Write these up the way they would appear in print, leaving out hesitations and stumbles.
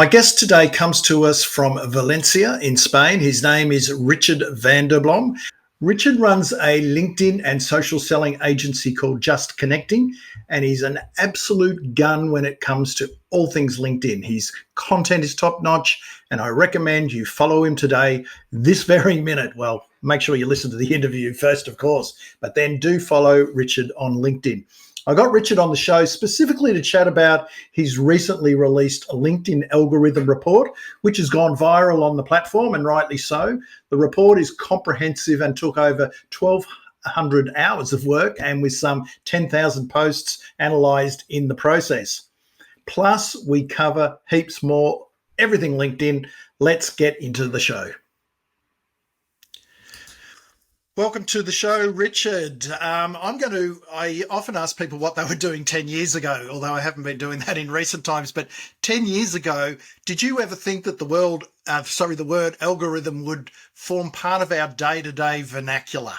My guest today comes to us from Valencia in Spain. His name is Richard van der Blom. Richard runs a LinkedIn and social selling agency called Just Connecting, and he's an absolute gun when it comes to all things LinkedIn. His content is top notch, and I recommend you follow him today, this very minute. Well, make sure you listen to the interview first, of course, but then do follow Richard on LinkedIn. I got Richard on the show specifically to chat about his recently released LinkedIn algorithm report, which has gone viral on the platform, and rightly so. The report is comprehensive and took over 1,200 hours of work, and with some 10,000 posts analysed in the process. Plus, we cover heaps more, everything LinkedIn. Let's get into the show. Welcome to the show, Richard. I often ask people what they were doing 10 years ago, although I haven't been doing that in recent times. But 10 years ago, did you ever think that the word algorithm would form part of our day-to-day vernacular?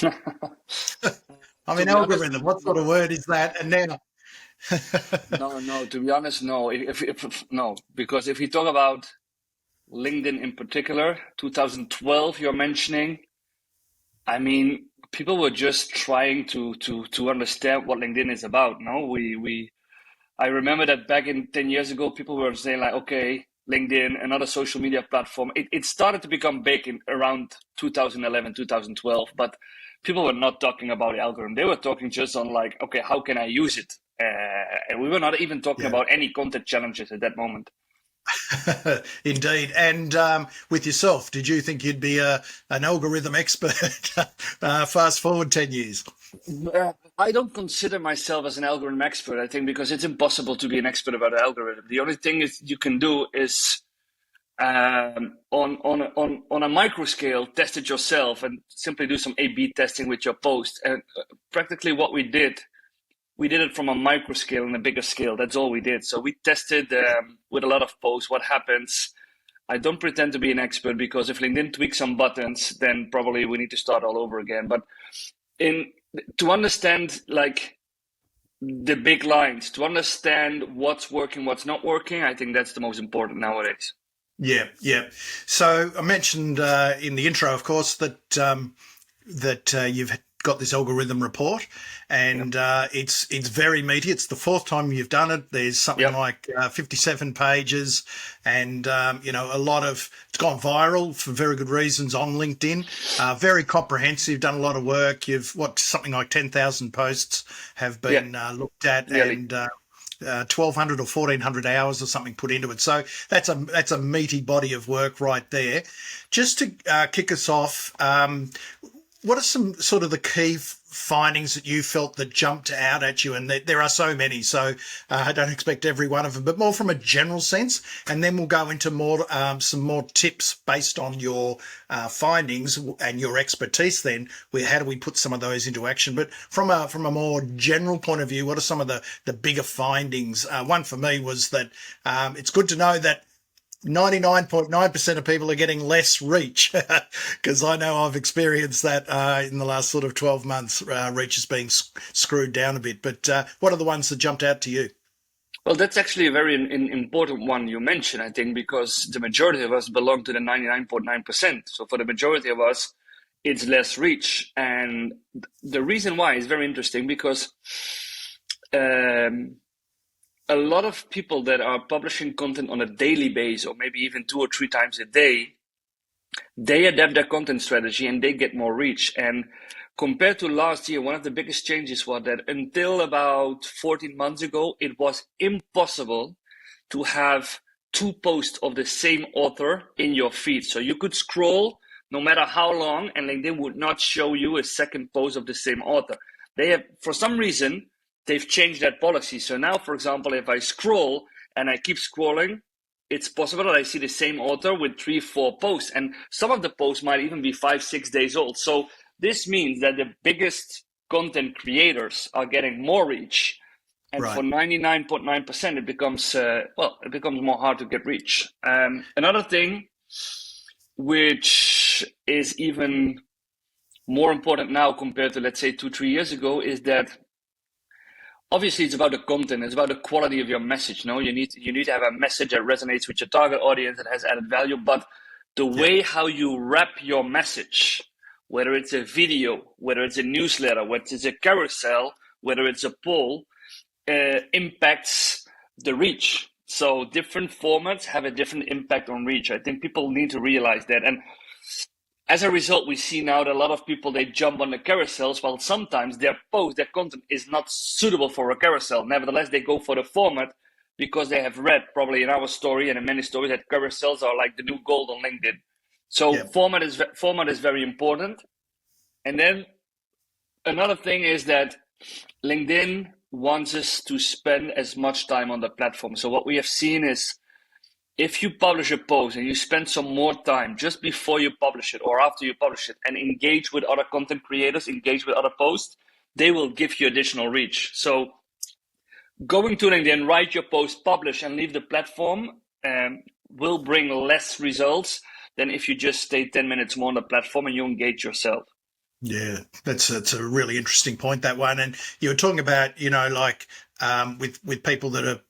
I mean, algorithm, what sort of word is that? And now, No. To be honest, no. No, because if we talk about LinkedIn in particular, 2012, you're mentioning. I mean, people were just trying to understand what LinkedIn is about. No, I remember that back in 10 years ago, people were saying like, okay, LinkedIn, another social media platform. It started to become big in around 2011, 2012, but people were not talking about the algorithm. They were talking just on like, okay, how can I use it? And we were not even talking yeah. about any content challenges at that moment. Indeed. And with yourself, did you think you'd be an algorithm expert fast forward 10 years? I don't consider myself as an algorithm expert, I think, because it's impossible to be an expert about an algorithm. The only thing is you can do is on a micro scale, test it yourself and simply do some A/B testing with your post. And practically what we did it from a micro scale and a bigger scale. That's all we did. So we tested with a lot of posts what happens. I don't pretend to be an expert because if LinkedIn tweaks some buttons, then probably we need to start all over again. But to understand like the big lines, to understand what's working, what's not working, I think that's the most important nowadays. Yeah. So I mentioned in the intro, of course, that you've got this algorithm report, and it's very meaty. It's the fourth time you've done it. There's something like 57 pages, and it's gone viral for very good reasons on LinkedIn. Very comprehensive, done a lot of work. Something like 10,000 posts have been looked at, and 1,200 or 1,400 hours or something put into it. So that's a meaty body of work right there. Just to kick us off, what are some sort of the key findings that you felt that jumped out at you? And there are so many, so I don't expect every one of them, but more from a general sense. And then we'll go into some more tips based on your findings and your expertise. Then how do we put some of those into action? But from a more general point of view, what are some of the bigger findings? One for me was that it's good to know that 99.9% of people are getting less reach, because I know I've experienced that in the last sort of 12 months. Reach is being screwed down a bit. But what are the ones that jumped out to you? Well, that's actually a very important one you mentioned, I think, because the majority of us belong to the 99.9%. So for the majority of us, it's less reach. And the reason why is very interesting because a lot of people that are publishing content on a daily basis, or maybe even 2 or 3 times a day, they adapt their content strategy and they get more reach. And compared to last year, one of the biggest changes was that until about 14 months ago, it was impossible to have 2 posts of the same author in your feed. So you could scroll no matter how long, and LinkedIn would not show you a second post of the same author. They have, for some reason, they've changed that policy. So now, for example, if I scroll and I keep scrolling, it's possible that I see the same author with 3, 4 posts. And some of the posts might even be 5, 6 days old. So this means that the biggest content creators are getting more reach. And Right. for 99.9%, it becomes more hard to get reach. Another thing, which is even more important now compared to, let's say, 2, 3 years ago, is that obviously it's about the content, it's about the quality of your message. No, you need to have a message that resonates with your target audience, that has added value. But the Yep. way how you wrap your message, whether it's a video, whether it's a newsletter, whether it's a carousel, whether it's a poll, impacts the reach. So different formats have a different impact on reach. I think people need to realize that. And as a result, we see now that a lot of people, they jump on the carousels, while sometimes their content is not suitable for a carousel. Nevertheless, they go for the format because they have read probably in our story and in many stories that carousels are like the new gold on LinkedIn. So Yep. format is very important. And then another thing is that LinkedIn wants us to spend as much time on the platform. So what we have seen is, if you publish a post and you spend some more time just before you publish it or after you publish it and engage with other content creators, engage with other posts, they will give you additional reach. So going to LinkedIn, write your post, publish, and leave the platform will bring less results than if you just stay 10 minutes more on the platform and you engage yourself. Yeah, that's a really interesting point, that one. And you were talking about, like with people that are,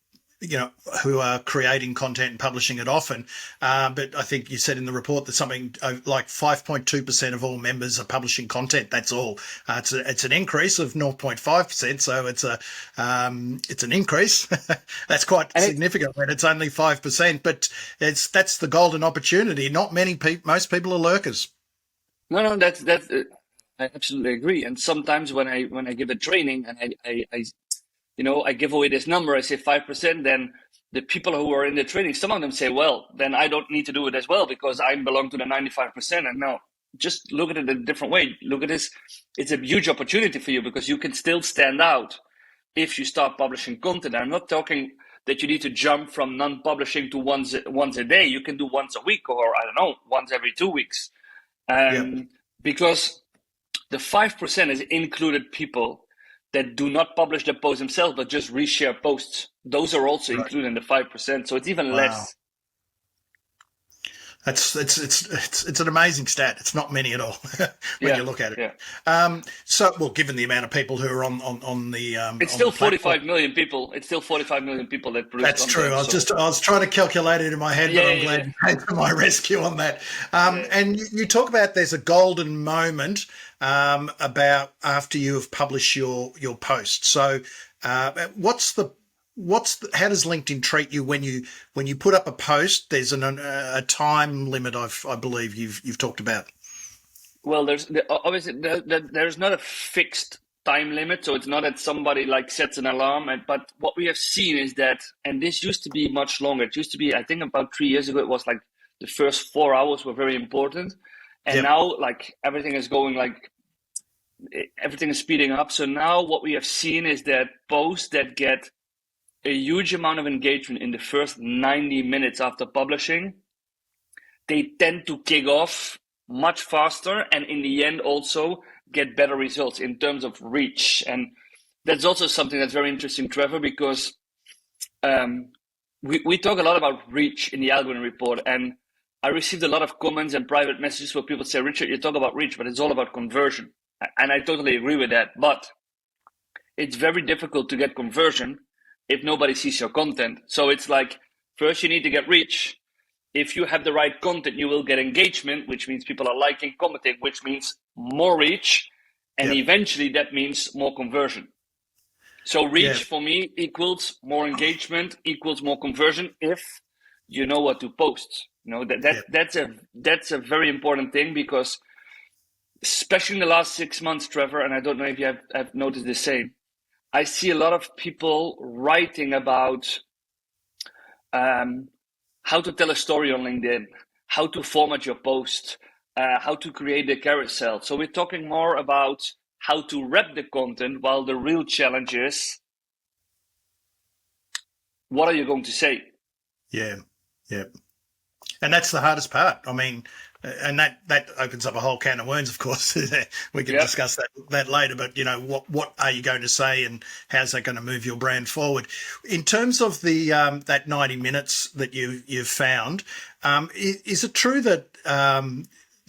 who are creating content and publishing it often. But I think you said in the report that something like 5.2% of all members are publishing content. That's all. It's an increase of 0.5%. So it's an increase. That's quite And significant when it's only 5%. But that's the golden opportunity. Not many people. Most people are lurkers. no, that's I absolutely agree. And sometimes when I give a training and I give away this number, I say 5%, then the people who are in the training, some of them say, well, then I don't need to do it as well because I belong to the 95%. And no, just look at it a different way. Look at this. It's a huge opportunity for you because you can still stand out if you start publishing content. I'm not talking that you need to jump from non-publishing to once a day. You can do once a week, or I don't know, once every 2 weeks. Yep. Because the 5% is included people that do not publish the post themselves, but just reshare posts. Those are also Right. included in the 5%. So it's even Wow. less. It's an amazing stat. It's not many at all when Yeah, you look at it. yeah. Well, given the amount of people who are on the It's on the still platform, 45 million people. It's still 45 million people that produce that's true. content. So I was trying to calculate it in my head, but yeah, I'm yeah, glad you came to my rescue on that. yeah. And you talk about there's a golden moment about after you have published your post. So, how does LinkedIn treat you when you put up a post? There's a time limit, I believe you've talked about. Well, obviously there's not a fixed time limit, so it's not that somebody like sets an alarm. But what we have seen is that, and this used to be much longer. It used to be, I think, about 3 years ago. It was like the first 4 hours were very important, and Yep. now like everything is going like everything is speeding up. So now what we have seen is that posts that get a huge amount of engagement in the first 90 minutes after publishing, they tend to kick off much faster and in the end also get better results in terms of reach. And that's also something that's very interesting, Trevor, because we talk a lot about reach in the algorithm report. And I received a lot of comments and private messages where people say, Richard, you talk about reach, but it's all about conversion. And I totally agree with that. But it's very difficult to get conversion if nobody sees your content. So it's like, first you need to get reach. If you have the right content, you will get engagement, which means people are liking, commenting, which means more reach. And Yep. eventually that means more conversion. So Yeah. reach for me equals more engagement, equals more conversion if you know what to post. Yep. That's a very important thing, because especially in the last 6 months, Trevor, and I don't know if you have noticed the same, I see a lot of people writing about how to tell a story on LinkedIn, how to format your post, how to create a carousel. So we're talking more about how to wrap the content, while the real challenge is, what are you going to say? Yeah. Yeah. And that's the hardest part. I mean, and that opens up a whole can of worms, of course. We can Yeah. discuss that later, but what are you going to say and how's that going to move your brand forward? In terms of the that 90 minutes that you've found, is it true that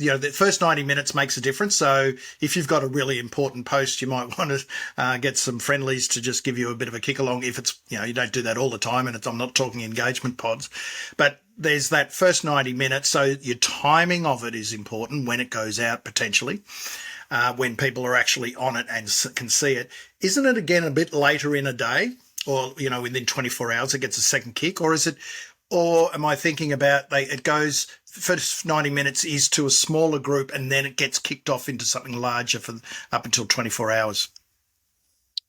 the first 90 minutes makes a difference. So if you've got a really important post, you might want to get some friendlies to just give you a bit of a kick along. If it's, you don't do that all the time, and I'm not talking engagement pods, but there's that first 90 minutes. So your timing of it is important when it goes out potentially. When people are actually on it and can see it. Isn't it again a bit later in a day, or within 24 hours it gets a second kick, or am I thinking about it goes first 90 minutes is to a smaller group and then it gets kicked off into something larger for up until 24 hours?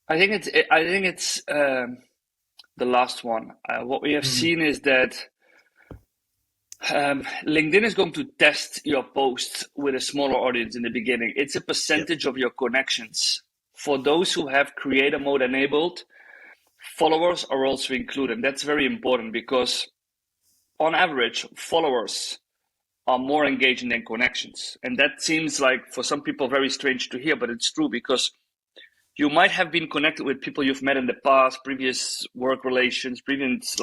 I think it's the last one. What we have seen is that LinkedIn is going to test your posts with a smaller audience in the beginning. It's a percentage of your connections. For those who have creator mode enabled, followers are also included. That's very important because on average, followers are more engaging than connections. And that seems like for some people very strange to hear, but it's true because you might have been connected with people you've met in the past, previous work relations, previous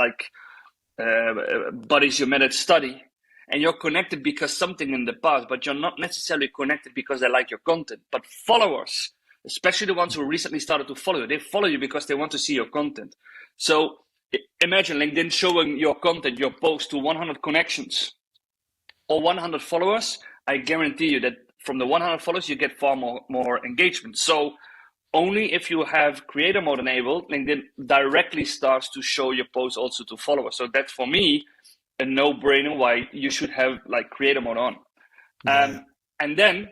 buddies you met at study, and you're connected because something in the past, but you're not necessarily connected because they like your content. But followers, especially the ones who recently started to follow you, they follow you because they want to see your content. So imagine LinkedIn showing your content, your post to 100 connections or 100 followers. I guarantee you that from the 100 followers, you get far more engagement. So only if you have creator mode enabled, LinkedIn directly starts to show your posts also to followers. So that's for me a no-brainer why you should have creator mode on. Yeah. And then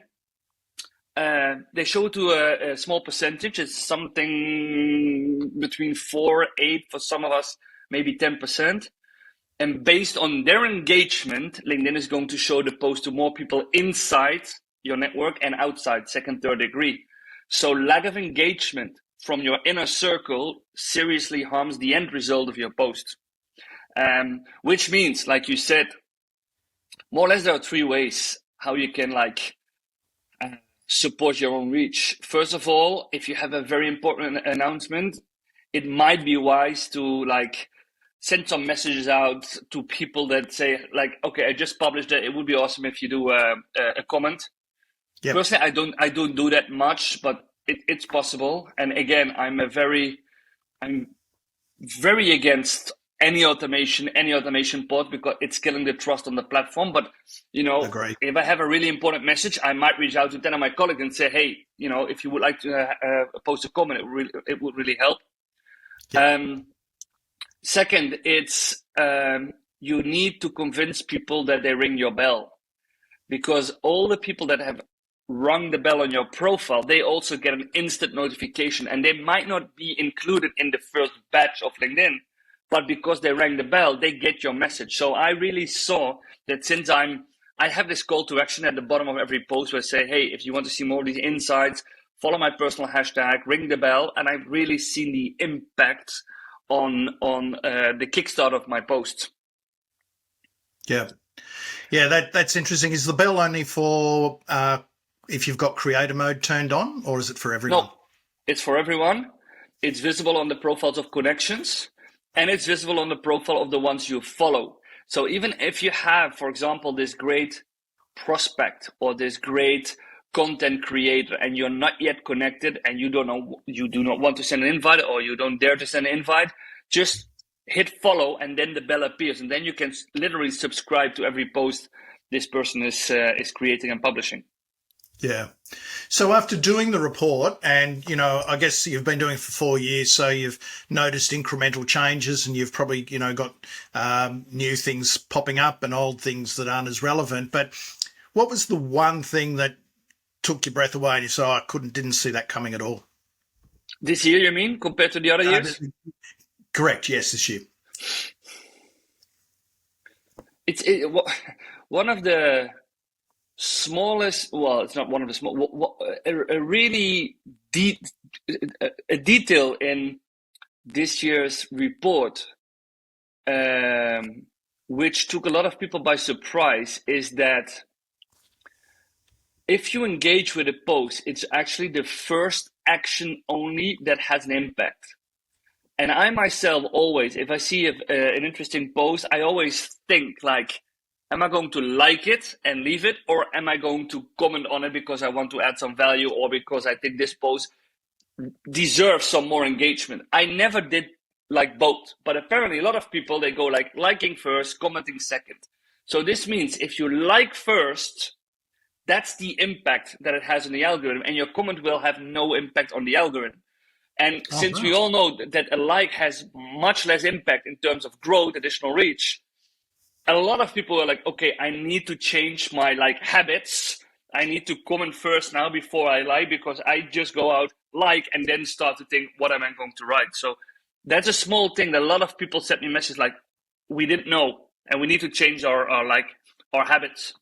they show to a small percentage. It's something between 4-8 for some of us, maybe 10%. And based on their engagement, LinkedIn is going to show the post to more people inside your network and outside, second, third degree. So lack of engagement from your inner circle seriously harms the end result of your post. Which means, like you said, more or less there are 3 ways how you can support your own reach. First of all, if you have a very important announcement, it might be wise to send some messages out to people that say okay, I just published that. It would be awesome if you do a comment. Yep. Personally, I don't do that much, but it's possible. And again, I'm very against any automation pod because it's killing the trust on the platform. But Agree. If I have a really important message, I might reach out to 10 of my colleagues and say, hey, if you would like to post a comment, it would really help. Yep. Second, it's you need to convince people that they ring your bell, because all the people that have rung the bell on your profile, they also get an instant notification, and they might not be included in the first batch of LinkedIn, but because they rang the bell, they get your message. So I really saw that since I have this call to action at the bottom of every post where I say, hey, if you want to see more of these insights, follow my personal hashtag, ring the bell, and I've really seen the impact on the kickstart of my posts. Yeah, that's interesting. Is the bell only for if you've got creator mode turned on, or is it for everyone? No, it's for everyone. It's visible on the profiles of connections, and it's visible on the profile of the ones you follow. So even if you have, for example, this great prospect or this great content creator and you're not yet connected and you do not want to send an invite, or you don't dare to send an invite, just hit follow and then the bell appears, and then you can literally subscribe to every post this person is creating and publishing. Yeah. So after doing the report, and I guess you've been doing it for 4 years, so you've noticed incremental changes, and you've probably got new things popping up and old things that aren't as relevant. But what was the one thing that took your breath away and you said, I didn't see that coming at all? This year, you mean, compared to the other years? Correct. Yes, this year. It's one of the smallest. Well, it's not one of the small. A really a detail in this year's report, which took a lot of people by surprise, is that if you engage with a post, it's actually the first action only that has an impact. And I myself always, if I see an interesting post, I always think Am I going to like it and leave it, or am I going to comment on it because I want to add some value or because I think this post deserves some more engagement? I never did like both, but apparently a lot of people, they go like liking first, commenting second. So this means if you like first, that's the impact that it has on the algorithm, and your comment will have no impact on the algorithm. And Oh, since we right. all know that a like has much less impact in terms of growth, additional reach, a lot of people are like, okay, I need to change my like habits. I need to comment first now before I like, because I just go out, like, and then start to think, what am I going to write? So that's a small thing that a lot of people sent me messages like, we didn't know, and we need to change our habits.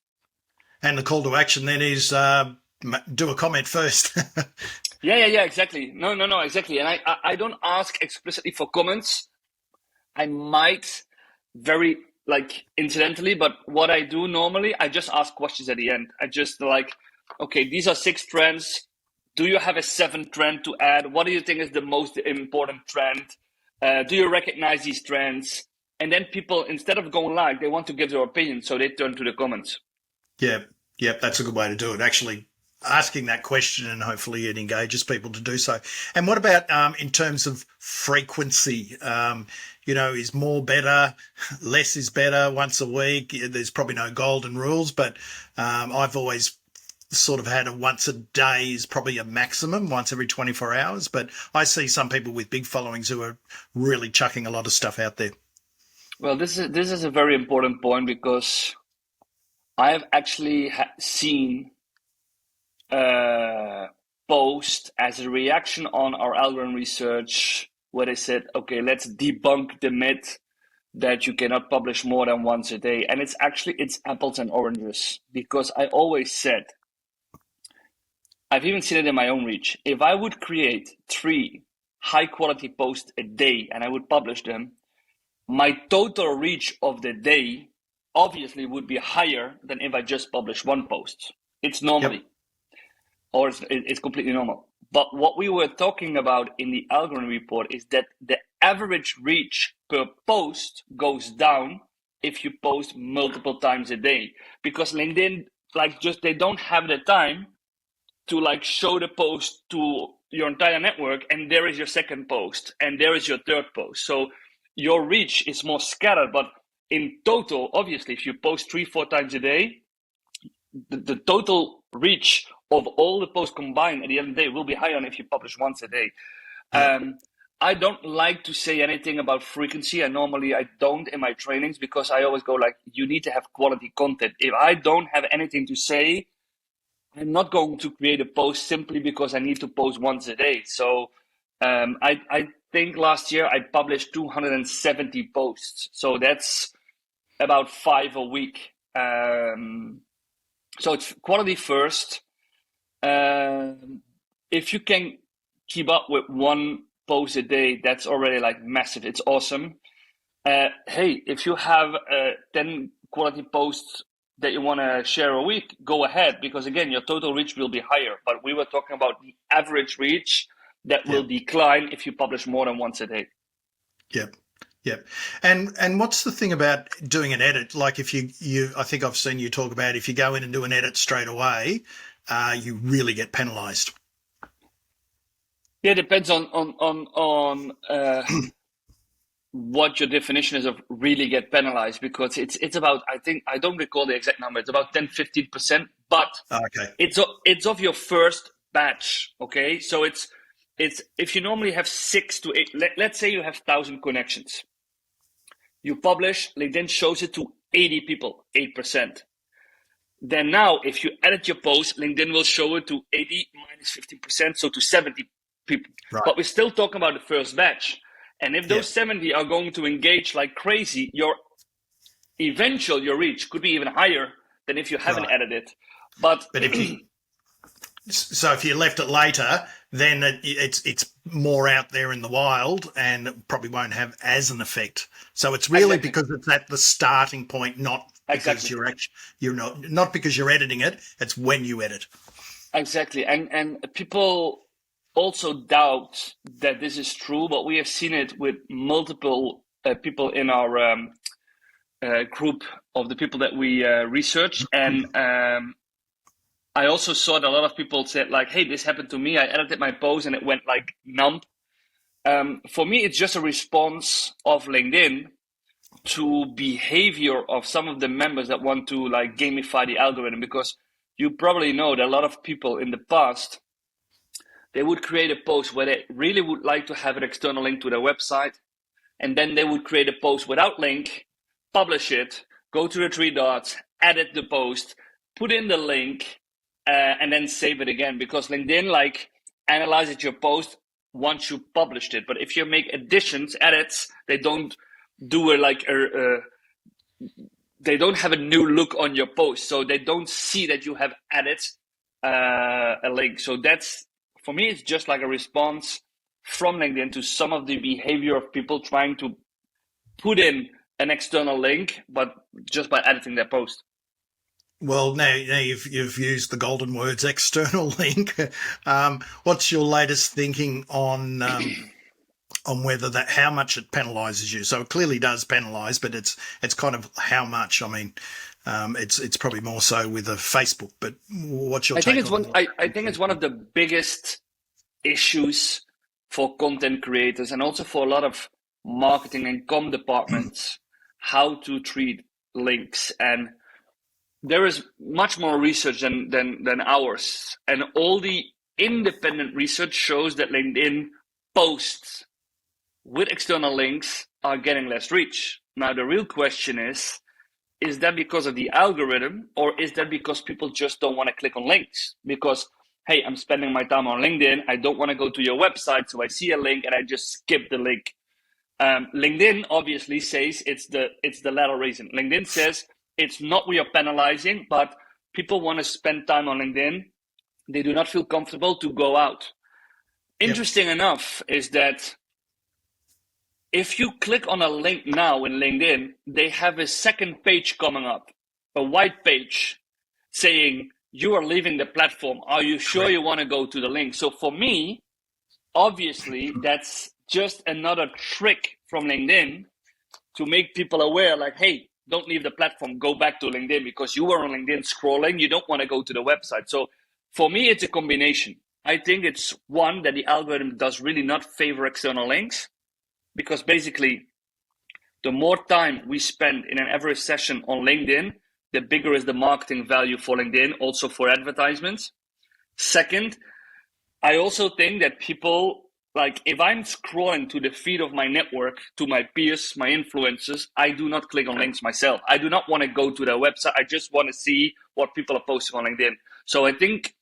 And the call to action then is do a comment first. Yeah, exactly. No, exactly. And I don't ask explicitly for comments. I might very like incidentally, but what I do normally, I just ask questions at the end. I just like, okay, these are 6 trends. Do you have a 7th trend to add? What do you think is the most important trend? Do you recognize these trends? And then people, instead of going like, they want to give their opinion, so they turn to the comments. Yeah, yeah, that's a good way to do it. Actually, asking that question, and hopefully it engages people to do so. And what about in terms of frequency? Is more better, less is better once a week? There's probably no golden rules, but I've always sort of had a once a day is probably a maximum, once every 24 hours. But I see some people with big followings who are really chucking a lot of stuff out there. Well, this is a very important point, because I've actually seen uh, post as a reaction on our algorithm research where they said, okay, let's debunk the myth that you cannot publish more than once a day. And it's apples and oranges, because I always said, I've even seen it in my own reach. If I would create 3 high quality posts a day and I would publish them, my total reach of the day obviously would be higher than if I just publish one post. It's Yep, normally, or it's completely normal. But what we were talking about in the algorithm report is that the average reach per post goes down if you post multiple times a day, because LinkedIn, like, just they don't have the time to like show the post to your entire network, and there is your second post and there is your third post. So your reach is more scattered, but in total, obviously, if you post 3-4 times a day, the total reach of all the posts combined at the end of the day will be higher than if you publish once a day. yep, I don't like to say anything about frequency, and normally I don't in my trainings, because I always go like, you need to have quality content. If I don't have anything to say, I'm not going to create a post simply because I need to post once a day. So I think last year I published 270 posts. So that's about 5 a week. So it's quality first. If you can keep up with 1 post a day, that's already like massive. It's awesome. Hey, if you have 10 quality posts that you want to share a week, go ahead, because again, your total reach will be higher. But we were talking about the average reach that will yep, decline if you publish more than once a day. yep. Yep. And what's the thing about doing an edit? Like if you I think I've seen you talk about if you go in and do an edit straight away, you really get penalised. Yeah, it depends on what your definition is of really get penalized, because it's about, I think, I don't recall the exact number, it's about 10-15%, but Okay. it's of your first batch. Okay, so it's if you normally have 6 to 8, let's say you have 1,000 connections, you publish, LinkedIn shows it to 80 people, 8%. Then now, if you edit your post, LinkedIn will show it to 80 minus 15%, so to 70 people. Right. But we're still talking about the first batch. And if those Yep. 70 are going to engage like crazy, your reach could be even higher than if you haven't Right. edited. But But if you left it later, then it's more out there in the wild and it probably won't have as an effect. So it's really exactly, because it's at the starting point, not because exactly, you're not because you're editing it. It's when you edit. exactly. And people also doubt that this is true, but we have seen it with multiple people in our group of the people that we research, and I also saw that a lot of people said like, "Hey, this happened to me. I edited my post and it went like numb." For me, it's just a response of LinkedIn to behavior of some of the members that want to like gamify the algorithm, because you probably know that a lot of people in the past, they would create a post where they really would like to have an external link to their website, and then they would create a post without link, publish it, go to the three dots, edit the post, put in the link, and then save it again, because LinkedIn like analyzes your post once you published it. But if you make additions, edits, they don't do they don't have a new look on your post, so they don't see that you have added a link. So that's, for me, it's just like a response from LinkedIn to some of the behavior of people trying to put in an external link, but just by editing their post. Well, now you've used the golden words external link. What's your latest thinking on whether that, how much it penalises you? So it clearly does penalise, but it's kind of how much. I mean, it's probably more so with a Facebook. But what's your take on it? I think it's one of the biggest issues for content creators, and also for a lot of marketing and comm departments, how to treat links. And there is much more research than ours, and all the independent research shows that LinkedIn posts with external links are getting less reach. Now, the real question is that because of the algorithm, or is that because people just don't want to click on links? Because, hey, I'm spending my time on LinkedIn, I don't want to go to your website, so I see a link and I just skip the link. LinkedIn obviously says it's the latter reason. LinkedIn says it's not we are penalizing, but people want to spend time on LinkedIn. They do not feel comfortable to go out. Interesting enough is that if you click on a link now in LinkedIn, they have a second page coming up, a white page saying, you are leaving the platform. Are you sure you want to go to the link? So for me, obviously, that's just another trick from LinkedIn to make people aware, like, hey, don't leave the platform, go back to LinkedIn, because you are on LinkedIn scrolling, you don't want to go to the website. So for me, it's a combination. I think it's one, that the algorithm does really not favor external links, because basically the more time we spend in an average session on LinkedIn, the bigger is the marketing value for LinkedIn, also for advertisements. Second, I also think that people, like, if I'm scrolling to the feed of my network, to my peers, my influencers, I do not click on links myself. I do not want to go to their website. I just want to see what people are posting on LinkedIn. So I think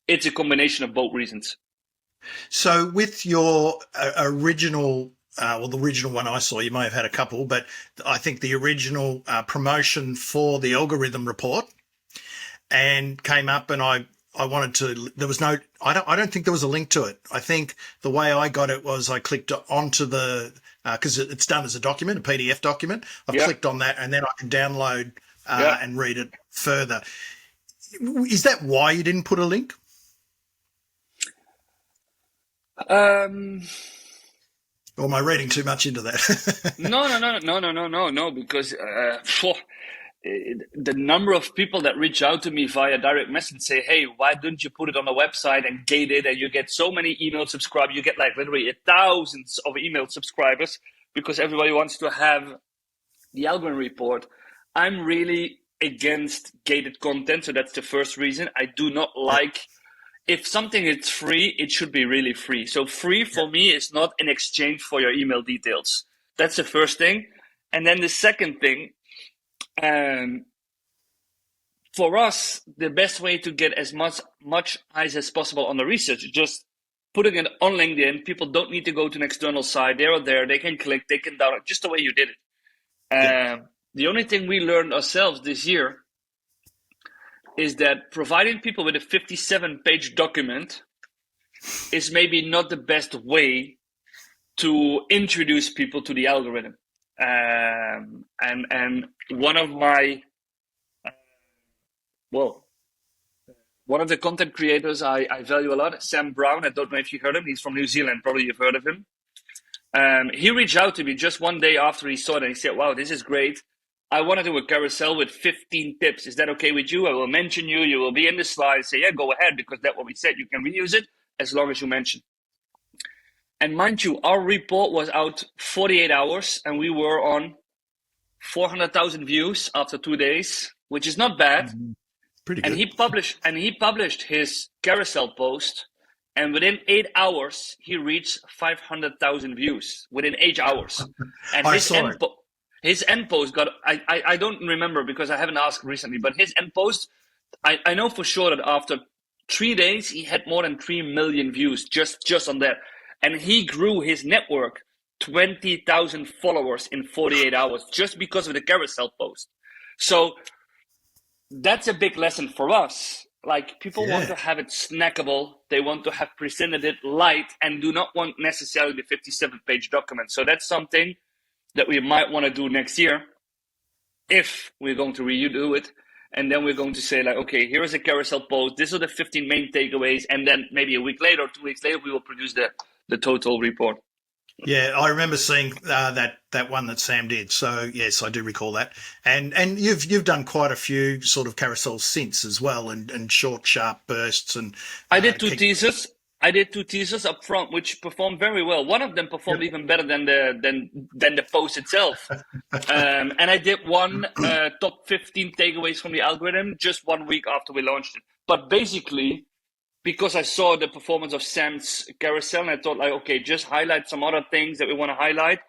it's a combination of both reasons. So with your original, the original one I saw, you may have had a couple, but I think the original promotion for the algorithm report, and came up, and I wanted to, there was no, I don't think there was a link to it. I think the way I got it was I clicked onto the, because it's done as a document, a PDF document. I've clicked on that, and then I can download and read it further. Is that why you didn't put a link? Or am I reading too much into that? No, because the number of people that reach out to me via direct message say, hey, why don't you put it on the website and gate it? And you get so many email subscribers. You get like literally thousands of email subscribers, because everybody wants to have the algorithm report. I'm really against gated content. So that's the first reason. I do not like, if something is free, it should be really free. So free for me is not in exchange for your email details. That's the first thing. And then the second thing, for us, the best way to get as much eyes as possible on the research, just putting it on LinkedIn. People don't need to go to an external site. They're there. They can click. They can download, just the way you did it. The only thing we learned ourselves this year is that providing people with a 57-page document is maybe not the best way to introduce people to the algorithm. And one of my, one of the content creators I value a lot, Sam Brown, I don't know if you heard him, he's from New Zealand, probably you've heard of him. He reached out to me just one day after he saw it, and he said, wow, this is great. I want to do a carousel with 15 tips. Is that okay with you? I will mention you. You will be in the slides. Say, yeah, go ahead, because that's what we said. You can reuse it as long as you mention. And mind you, our report was out 48 hours and we were on 400,000 views after 2 days, which is not bad. Pretty And good. he published his carousel post, and within 8 hours he reached 500,000 views within 8 hours. And I saw it. His end post got, I don't remember because I haven't asked recently, but his end post, I know for sure that after 3 days he had more than 3 million views just on that. And he grew his network 20,000 followers in 48 hours just because of the carousel post. So that's a big lesson for us. Like, people want to have it snackable. They want to have presented it light and do not want necessarily the 57-page document. So that's something that we might want to do next year if we're going to redo it. And then we're going to say, like, okay, here is a carousel post. These are the 15 main takeaways. And then maybe a week later or 2 weeks later, we will produce the total report. Yeah, I remember seeing that one that Sam did. So yes, I do recall that. And you've done quite a few sort of carousels since as well, and short, sharp bursts. And I did two teasers. I did 2 teasers up front, which performed very well. One of them performed even better than the post itself. And I did one top 15 takeaways from the algorithm just 1 week after we launched it. But basically, because I saw the performance of Sam's carousel, and I thought, like, okay, just highlight some other things that we want to highlight,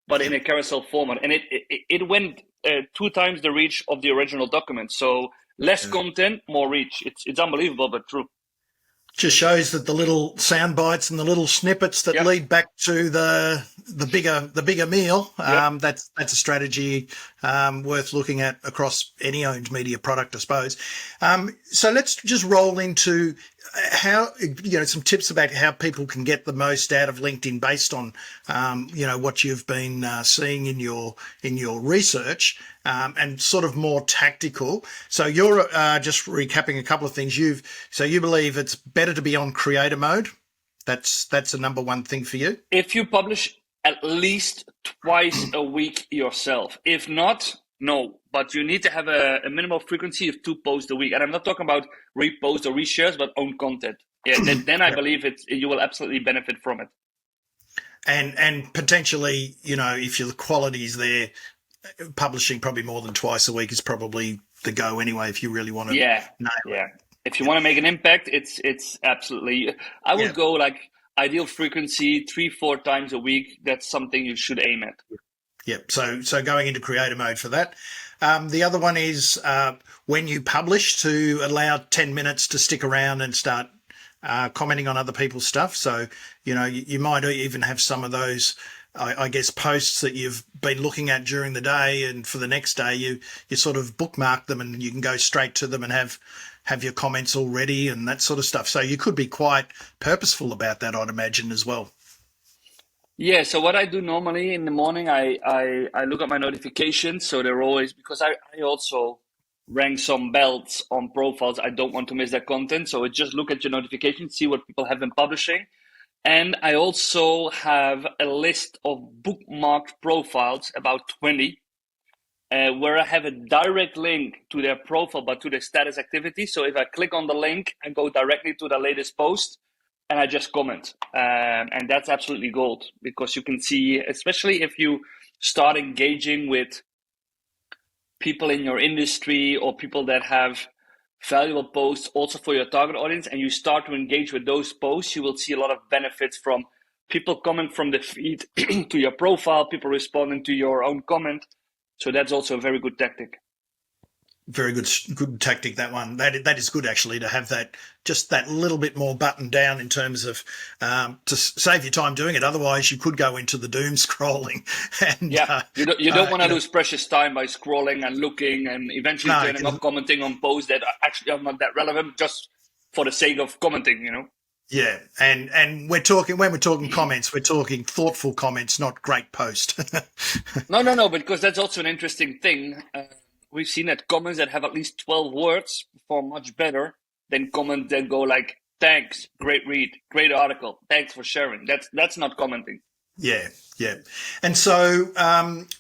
but in a carousel format. And it went 2 times the reach of the original document. So less content, more reach. It's unbelievable, but true. Just shows that the little sound bites and the little snippets that lead back to the bigger meal. That's a strategy worth looking at across any owned media product, I suppose. So let's just roll into how, some tips about how people can get the most out of LinkedIn based on what you've been seeing in your research, and sort of more tactical. So you're just recapping a couple of things. You believe it's better to be on creator mode. That's the number one thing for you. If you publish at least twice a week yourself, if not, no. But you need to have a minimal frequency of 2 posts a week. And I'm not talking about reposts or reshares, but own content. Yeah, then I believe you will absolutely benefit from it. And potentially, if your quality is there, publishing probably more than twice a week is probably the go anyway, if you really want to nail it. If you want to make an impact, it's absolutely, I would go like ideal frequency 3-4 times a week. That's something you should aim at. Yep. So going into creator mode for that. The other one is when you publish, to allow 10 minutes to stick around and start commenting on other people's stuff. So, you might even have some of those, I guess, posts that you've been looking at during the day, and for the next day you sort of bookmark them and you can go straight to them and have your comments all ready and that sort of stuff. So you could be quite purposeful about that, I'd imagine, as well. Yeah, so what I do normally in the morning, I look at my notifications. So they're always, because I also rank some belts on profiles. I don't want to miss that content. So I just look at your notifications, see what people have been publishing. And I also have a list of bookmarked profiles, about 20, where I have a direct link to their profile, but to their status activity. So if I click on the link, I go directly to the latest post and I just comment. And that's absolutely gold, because you can see, especially if you start engaging with people in your industry or people that have valuable posts also for your target audience, and you start to engage with those posts, you will see a lot of benefits from people coming from the feed to your profile, people responding to your own comment. So that's also a very good tactic. Very good tactic, that one. That is good, actually, to have that, just that little bit more buttoned down in terms of to save your time doing it. Otherwise, you could go into the doom scrolling. And you don't want to lose precious time by scrolling and looking and eventually turning up commenting on posts that actually are not that relevant, just for the sake of commenting, Yeah, and when we're talking comments, we're talking thoughtful comments, not great post. No, because that's also an interesting thing. We've seen that comments that have at least 12 words perform much better than comments that go like, thanks, great read, great article, thanks for sharing. That's not commenting. Yeah. And so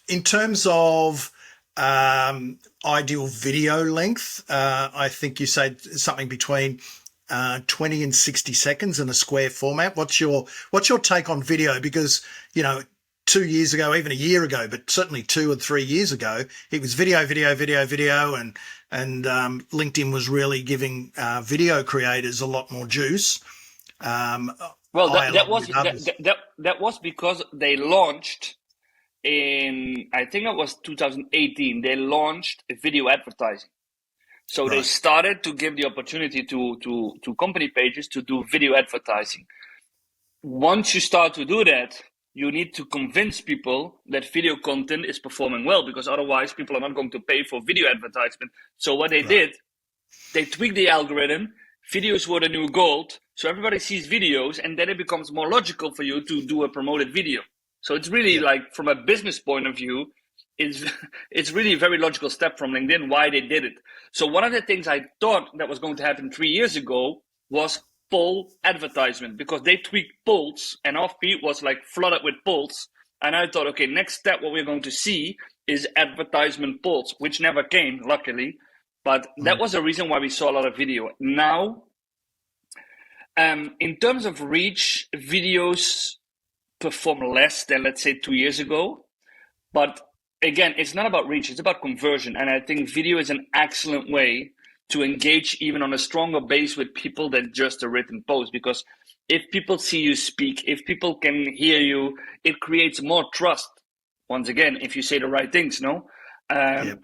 in terms of ideal video length. I think you said something between 20 and 60 seconds in a square format. What's your take on video? Because, 2 years ago, even a year ago, but certainly 2 or 3 years ago, it was video, video, video, video, and LinkedIn was really giving video creators a lot more juice. Well, I, that along was with others. that was because they launched in, I think it was 2018. They launched video advertising. So they Right. started to give the opportunity to company pages to do video advertising. Once you start to do that, you need to convince people that video content is performing well, because otherwise people are not going to pay for video advertisement. So what they Right. did, they tweaked the algorithm. Videos were the new gold. So everybody sees videos, and then it becomes more logical for you to do a promoted video. So it's really Yeah. like, from a business point of view, it's it's really a very logical step from LinkedIn why they did it. So one of the things I thought that was going to happen 3 years ago was poll advertisement, because they tweaked polls and our feed was like flooded with polls. And I thought, okay, next step, what we're going to see is advertisement polls, which never came, luckily. But that Mm. was the reason why we saw a lot of video. Now, in terms of reach, videos perform less than, let's say, 2 years ago. But again, it's not about reach, it's about conversion. And I think video is an excellent way to engage even on a stronger base with people than just a written post. Because if people see you speak, if people can hear you, it creates more trust. Once again, if you say the right things, no? Yeah.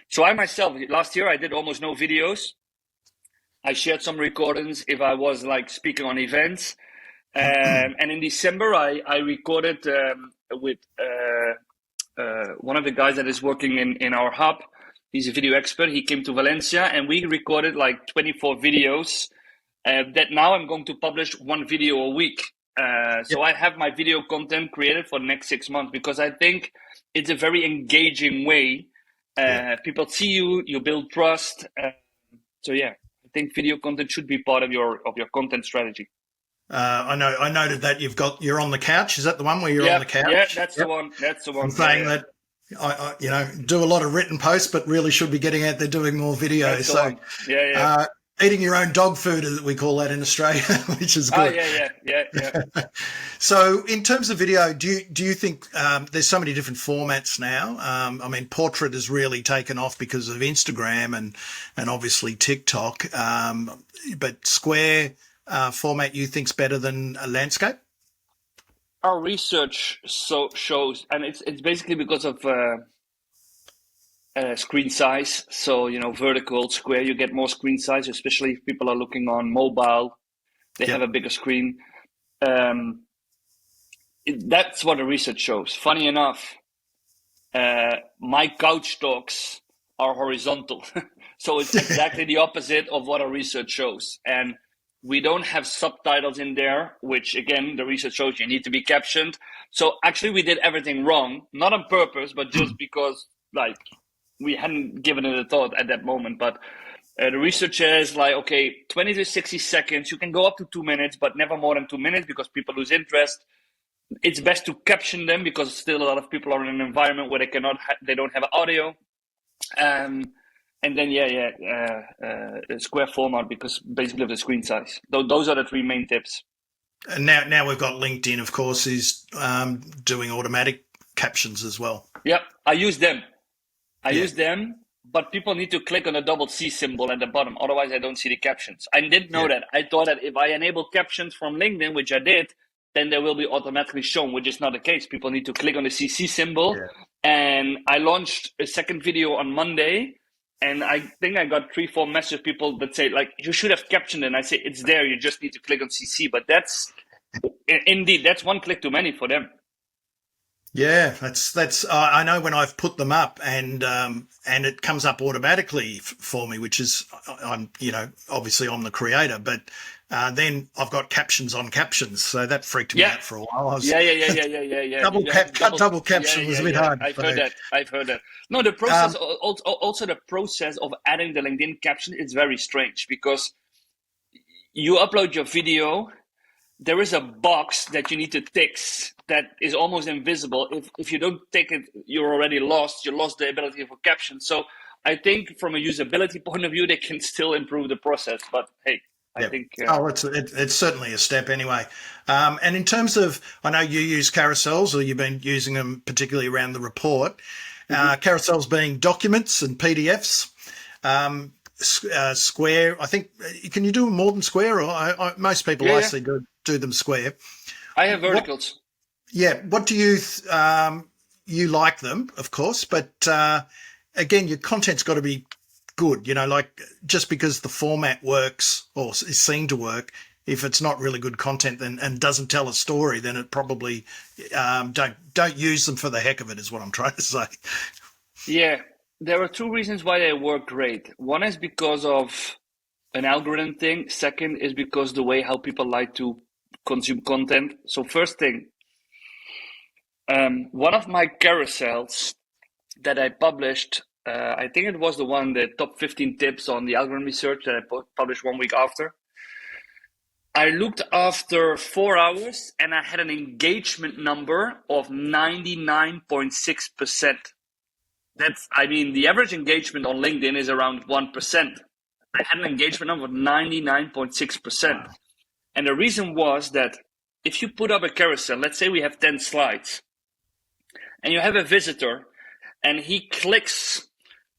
So I myself, last year, I did almost no videos. I shared some recordings if I was like speaking on events. And in December, I recorded with one of the guys that is working in our hub. He's a video expert. He came to Valencia, and we recorded like 24 videos that now I'm going to publish one video a week. So I have my video content created for the next 6 months, because I think it's a very engaging way. Yeah. People see you, you build trust. So yeah, I think video content should be part of your content strategy. I noted that you're on the couch. Is that the one where you're on Yeah, the yeah, couch? that's the Yep. one. That's the I'm one. Yeah, saying yeah, that do a lot of written posts, but really should be getting out there doing more videos. that's the So, one. Yeah, yeah. eating your own dog food, as we call that in Australia, which is Oh, good. yeah, yeah, yeah, yeah. So, in terms of video, do you think there's so many different formats now? I mean, portrait has really taken off because of Instagram and obviously TikTok. But square format, you think's better than a landscape? Our research shows, and it's basically because of screen size. So, vertical, square, you get more screen size, especially if people are looking on mobile. They have Yep. a bigger screen. Um, that's what the research shows. Funny enough, my couch talks are horizontal. So it's exactly the opposite of what our research shows. And we don't have subtitles in there, which again, the research shows you need to be captioned. So actually we did everything wrong, not on purpose, but just because like we hadn't given it a thought at that moment. But the research says like, okay, 20 to 60 seconds, you can go up to 2 minutes, but never more than 2 minutes because people lose interest. It's best to caption them because still a lot of people are in an environment where they don't have audio. And then square format because basically of the screen size. Those are the three main tips. And now we've got LinkedIn, of course, is doing automatic captions as well. Yeah, I use them. Yeah. But people need to click on the double C symbol at the bottom. Otherwise, I don't see the captions. I didn't know Yeah. that. I thought that if I enable captions from LinkedIn, which I did, then they will be automatically shown, which is not the case. People need to click on the CC symbol. Yeah. And I launched a second video on Monday. And I think I got 3-4 messages people that say, like, you should have captioned it. And I say, it's there. You just need to click on CC. But that's one click too many for them. Yeah, that's. I know when I've put them up and it comes up automatically for me, which is I'm obviously I'm the creator, but then I've got captions on captions, so that freaked me out for a while. I was, Yeah. double caption was a bit hard. I've heard that. No, the process also the process of adding the LinkedIn caption is very strange because you upload your video. there is a box that you need to tick that is almost invisible. If you don't tick it, you're already lost. You lost the ability for caption. So I think from a usability point of view, they can still improve the process. But hey, I Yeah. think Oh, it's certainly a step anyway. And in terms of, I know you use carousels, or you've been using them particularly around the report. Carousels being documents and PDFs. Square, I think, can you do them more than square? Or most people I yeah, see do them square. I have What, verticals. yeah, what do you like them, of course, but again, your content's got to be good, like just because the format works or is seen to work, if it's not really good content then and doesn't tell a story, then it probably don't use them for the heck of it, is what I'm trying to say. Yeah, there are two reasons why they work great. One is because of an algorithm thing. Second is because the way how people like to consume content. So first thing, one of my carousels that I published, I think it was the top 15 tips on the algorithm research that I published 1 week after. I looked after 4 hours and I had an engagement number of 99.6%. The average engagement on LinkedIn is around 1%. I had an engagement number of 99.6%. Wow. And the reason was that if you put up a carousel, let's say we have 10 slides, and you have a visitor, and he clicks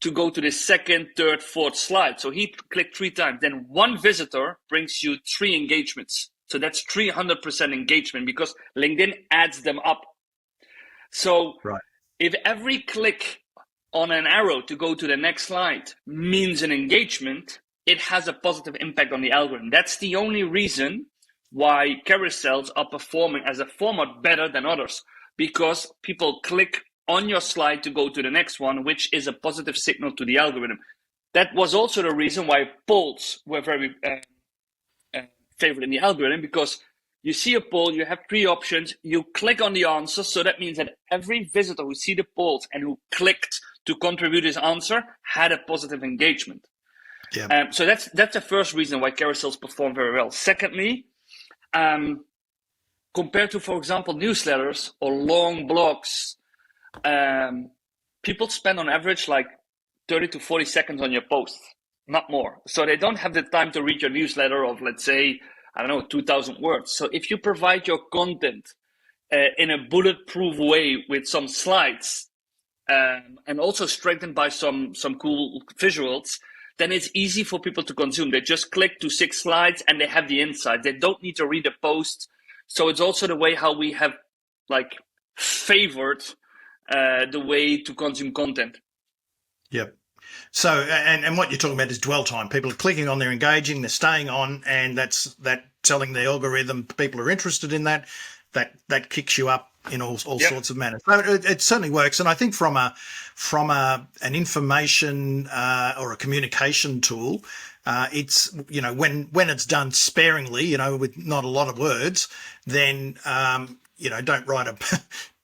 to go to the second, third, fourth slide. So he clicked 3 times. Then one visitor brings you 3 engagements. So that's 300% engagement because LinkedIn adds them up. So Right. if every click on an arrow to go to the next slide means an engagement, it has a positive impact on the algorithm. That's the only reason why carousels are performing as a format better than others, because people click on your slide to go to the next one, which is a positive signal to the algorithm. That was also the reason why polls were very favored in the algorithm, because you see a poll, you have 3 options, you click on the answer. So that means that every visitor who see the polls and who clicked to contribute his answer had a positive engagement. Yeah. So that's the first reason why carousels perform very well. Secondly, compared to, for example, newsletters or long blogs, people spend on average like 30 to 40 seconds on your post, not more. So they don't have the time to read your newsletter of, let's say, 2,000 words. So if you provide your content in a bulletproof way with some slides, and also strengthened by some cool visuals, then it's easy for people to consume. They just click to 6 slides and they have the insight. They don't need to read a post. So it's also the way how we have like favored the way to consume content. Yep. So, and what you're talking about is dwell time. People are clicking on, they're engaging, they're staying on, and that's telling the algorithm people are interested in that. That kicks you up in all Yep. sorts of manners. So it certainly works, and I think from an information or a communication tool, it's when it's done sparingly, with not a lot of words, then don't write a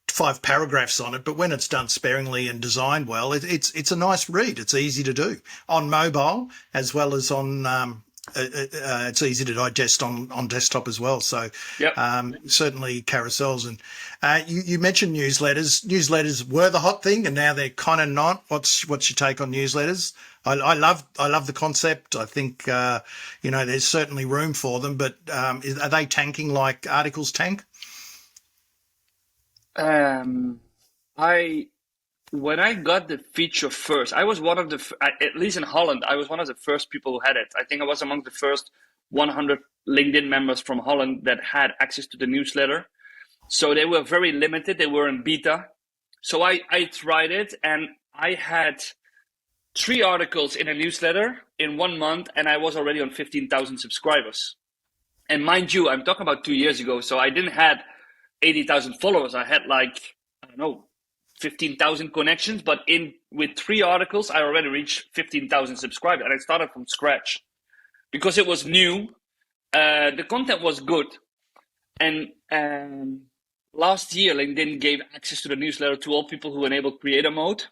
5 paragraphs on it, but when it's done sparingly and designed well, it's a nice read. It's easy to do on mobile as well as on. It's easy to digest on desktop as well. So Yep. certainly carousels, and you mentioned newsletters. Newsletters were the hot thing, and now they're kind of not. What's your take on newsletters? I love the concept. I think there's certainly room for them, but are they tanking like articles tank? When I got the feature first, I was one of at least in Holland, I was one of the first people who had it. I think I was among the first 100 LinkedIn members from Holland that had access to the newsletter. So they were very limited. They were in beta. So I tried it, and I had 3 articles in a newsletter in 1 month, and I was already on 15,000 subscribers. And mind you, I'm talking about 2 years ago. So I didn't have 80,000 followers. I had 15,000 connections, but with 3 articles, I already reached 15,000 subscribers, and I started from scratch because it was new. The content was good, and last year LinkedIn gave access to the newsletter to all people who enabled creator mode,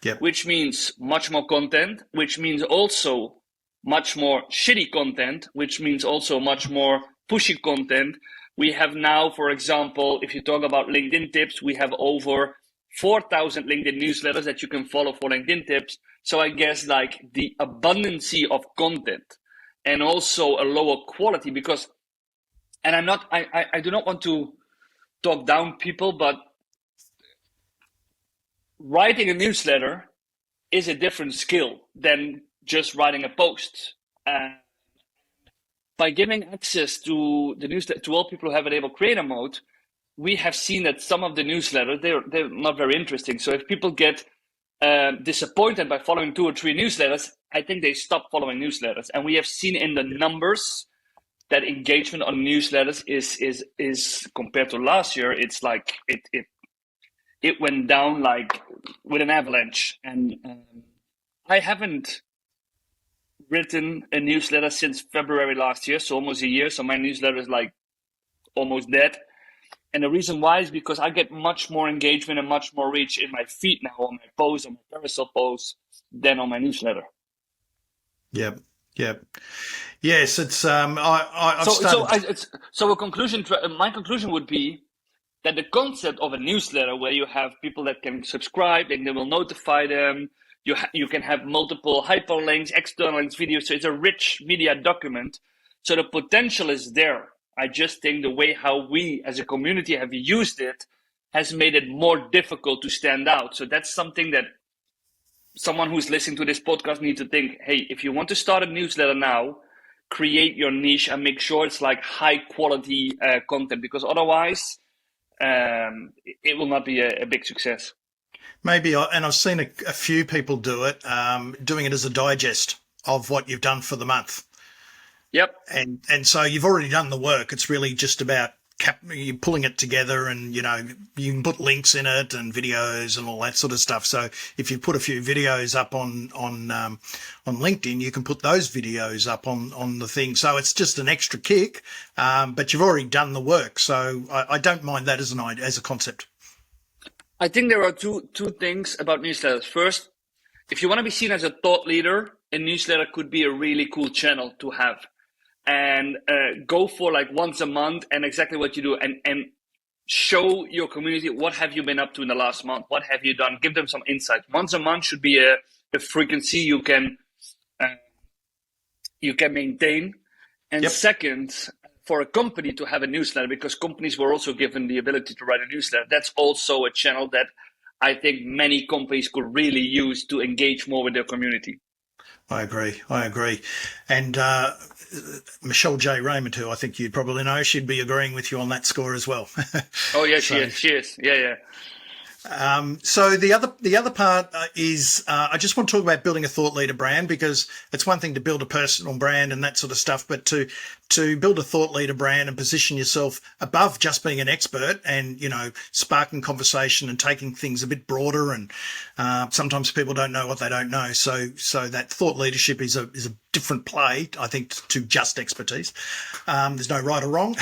Yep. which means much more content, which means also much more shitty content, which means also much more pushy content. We have now, for example, if you talk about LinkedIn tips, we have over 4,000 LinkedIn newsletters that you can follow for LinkedIn tips. So I guess like the abundancy of content and also a lower quality, because, and I do not want to talk down people, but writing a newsletter is a different skill than just writing a post. By giving access to the newsletter to all people who have enabled creator mode, we have seen that some of the newsletters, they're not very interesting. So if people get disappointed by following 2 or 3 newsletters, I think they stop following newsletters. And we have seen in the numbers that engagement on newsletters is compared to last year, it's like it went down like with an avalanche. And I haven't written a newsletter since February last year, so almost a year. So my newsletter is like almost dead. And the reason why is because I get much more engagement and much more reach in my feed now on my posts, on my carousel posts, than on my newsletter. Yep. Yes, it's I've started. So a conclusion. My conclusion would be that the concept of a newsletter where you have people that can subscribe and they will notify them. You can have multiple hyperlinks, external links, videos. So it's a rich media document. So the potential is there. I just think the way how we as a community have used it has made it more difficult to stand out. So that's something that someone who's listening to this podcast needs to think, hey, if you want to start a newsletter now, create your niche and make sure it's like high quality content, because otherwise it will not be a big success. Maybe, and I've seen a few people do it, doing it as a digest of what you've done for the month. Yep. And so you've already done the work. It's really just about you pulling it together, and you can put links in it and videos and all that sort of stuff. So if you put a few videos up on LinkedIn, you can put those videos up on the thing. So it's just an extra kick, but you've already done the work. So I don't mind that as a concept. I think there are two things about newsletters. First, if you want to be seen as a thought leader, a newsletter could be a really cool channel to have. And go for like once a month and exactly what you do, and show your community what have you been up to in the last month, what have you done, give them some insight. Once a month should be a frequency you can maintain. And Yep. Second, for a company to have a newsletter, because companies were also given the ability to write a newsletter, that's also a channel that I think many companies could really use to engage more with their community. I agree. And Michelle J. Raymond, who I think you'd probably know, she'd be agreeing with you on that score as well. Oh, yeah, she is. Yeah. So the other part is I just want to talk about building a thought leader brand, because it's one thing to build a personal brand and that sort of stuff, but to build a thought leader brand and position yourself above just being an expert and, sparking conversation and taking things a bit broader. And sometimes people don't know what they don't know. So that thought leadership is a different play, I think, to just expertise. There's no right or wrong.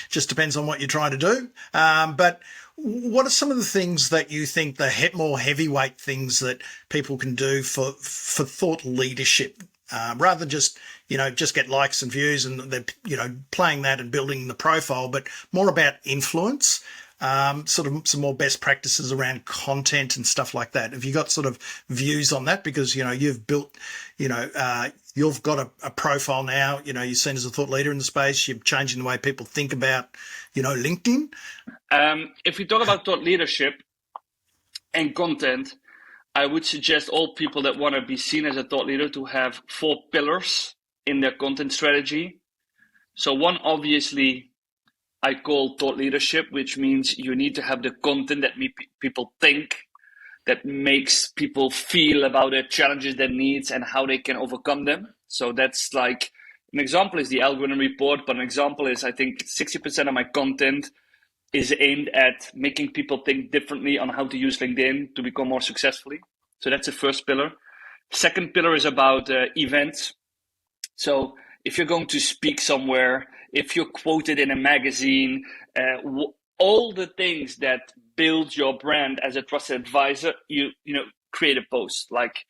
Just depends on what you're trying to do. But what are some of the things that you think the more heavyweight things that people can do for thought leadership, rather than just get likes and views and they're playing that and building the profile, but more about influence, sort of some more best practices around content and stuff like that? Have you got sort of views on that? Because you've built, you've got a profile now. You're seen as a thought leader in the space. You're changing the way people think about LinkedIn. If we talk about thought leadership and content, I would suggest all people that want to be seen as a thought leader to have 4 pillars in their content strategy. So one, obviously, I call thought leadership, which means you need to have the content that people think, that makes people feel about their challenges, their needs, and how they can overcome them. So that's like, an example is the algorithm report, but an example is I think 60% of my content is aimed at making people think differently on how to use LinkedIn to become more successfully. So that's the first pillar. Second pillar is about events. So if you're going to speak somewhere, if you're quoted in a magazine, all the things that build your brand as a trusted advisor, you create a post. Like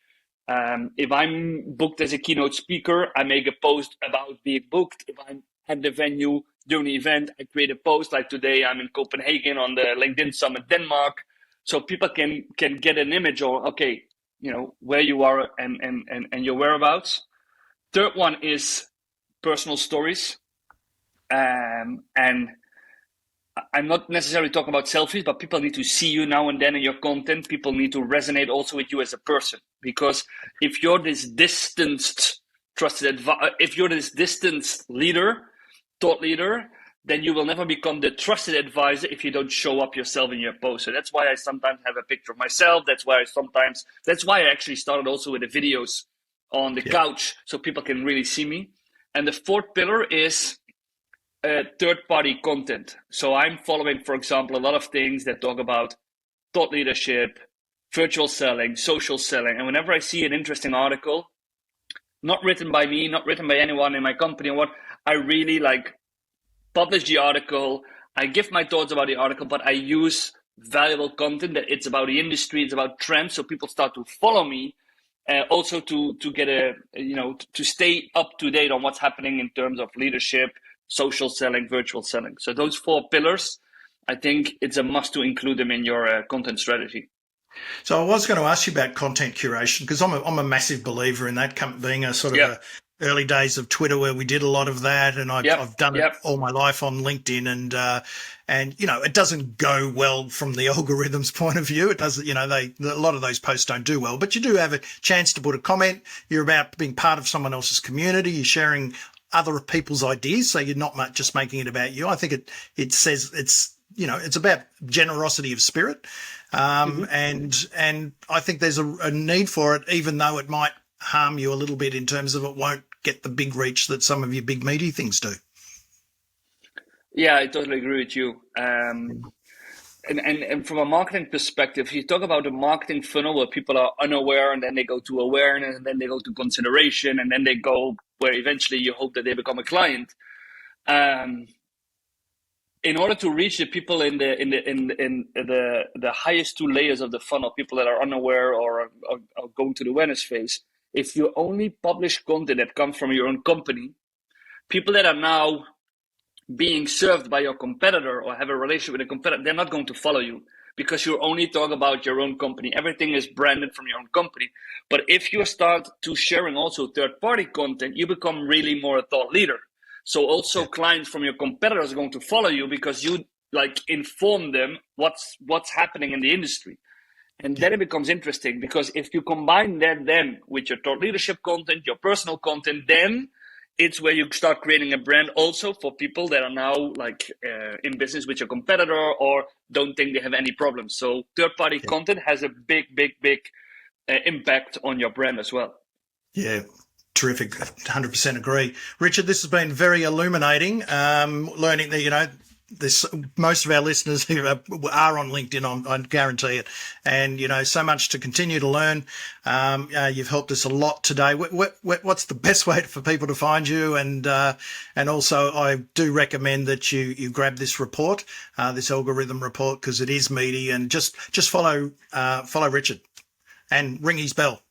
if I'm booked as a keynote speaker, I make a post about being booked. If I'm at the venue, during the event, I create a post like today, I'm in Copenhagen on the LinkedIn Summit Denmark. So people can get an image of, okay, where you are and your whereabouts. Third one is personal stories. And I'm not necessarily talking about selfies, but people need to see you now and then in your content. People need to resonate also with you as a person, because if you're this distanced if you're this distanced leader, thought leader, then you will never become the trusted advisor if you don't show up yourself in your post. So that's why I sometimes have a picture of myself. That's why I actually started also with the videos on the couch, so people can really see me. And the fourth pillar is third-party content. So I'm following, for example, a lot of things that talk about thought leadership, virtual selling, social selling. And whenever I see an interesting article, not written by me, not written by anyone in my company, I really publish the article. I give my thoughts about the article, but I use valuable content that it's about the industry, it's about trends, so people start to follow me. Also to get to stay up to date on what's happening in terms of leadership, social selling, virtual selling. So those 4 pillars, I think it's a must to include them in your content strategy. So I was going to ask you about content curation, because I'm a massive believer in that, being a sort of a early days of Twitter where we did a lot of that, and I've done it all my life on LinkedIn, and it doesn't go well from the algorithm's point of view. It doesn't, a lot of those posts don't do well, but you do have a chance to put a comment. You're about being part of someone else's community. You're sharing other people's ideas, so you're not just making it about you. I think it says it's about generosity of spirit, and I think there's a need for it, even though it might harm you a little bit in terms of it won't get the big reach that some of your big meaty things do. Yeah, I totally agree with you. And from a marketing perspective, you talk about a marketing funnel where people are unaware, and then they go to awareness, and then they go to consideration, and then they go where eventually you hope that they become a client. In order to reach the people in the highest 2 layers of the funnel, people that are unaware or going to the awareness phase, if you only publish content that comes from your own company, people that are now being served by your competitor or have a relationship with a competitor, they're not going to follow you, because you only talk about your own company. Everything is branded from your own company. But if you start to sharing also third-party content, you become really more a thought leader. So also clients from your competitors are going to follow you, because you inform them what's happening in the industry. And then it becomes interesting, because if you combine that then with your thought leadership content, your personal content, then it's where you start creating a brand also for people that are now in business with your competitor or don't think they have any problems. So third-party content has a big impact on your brand as well. Yeah. Terrific. 100% agree. Richard, this has been very illuminating. Learning that, most of our listeners who are on LinkedIn, I guarantee it. And, so much to continue to learn. You've helped us a lot today. What's the best way for people to find you? And also I do recommend that you grab this report, this algorithm report, because it is meaty, and just follow Richard and ring his bell.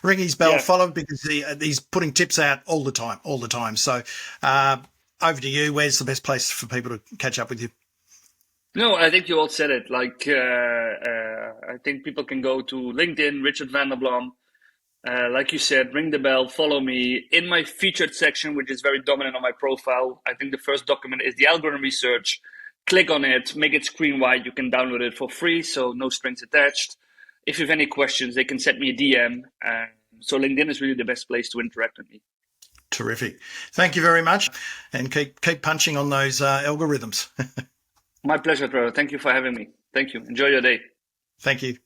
Ring his bell, follow him, because he's putting tips out all the time. So over to you. Where's the best place for people to catch up with you? No, I think you all said it. I think people can go to LinkedIn, Richard van der Blom. Like you said, ring the bell, follow me. In my featured section, which is very dominant on my profile, I think the first document is the algorithm research. Click on it, make it screen wide. You can download it for free, so no strings attached. If you have any questions, they can send me a DM. So LinkedIn is really the best place to interact with me. Terrific. Thank you very much, and keep punching on those algorithms. My pleasure, Trevor. Thank you for having me. Thank you. Enjoy your day. Thank you.